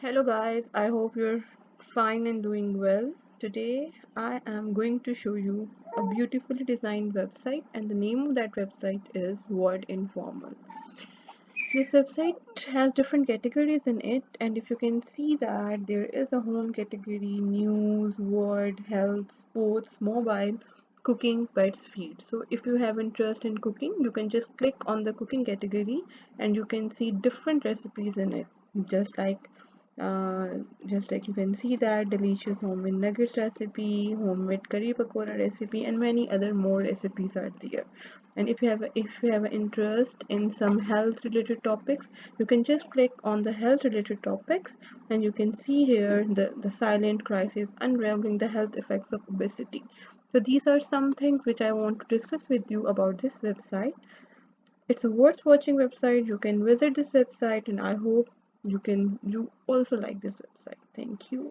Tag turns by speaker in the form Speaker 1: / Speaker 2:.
Speaker 1: Hello guys, I hope you're fine and doing well. Today I am going to show you a beautifully designed website, and the name of that website is Informal. This website has different categories in it, and if you can see that there is a home category, news, word, health, sports, mobile, cooking, pets, feed. So if you have interest in cooking, you can just click on the cooking category and you can see different recipes in it, just like uh, just like you can see that delicious homemade nuggets recipe, homemade curry pakora recipe, and many other more recipes are there. And if you have an interest in some health related topics, you can just click on the health related topics, and you can see here the silent crisis unraveling the health effects of obesity. So these are some things which I want to discuss with you about this website. It's a worth watching website. You can visit this website, and I hope you also like this website. Thank you.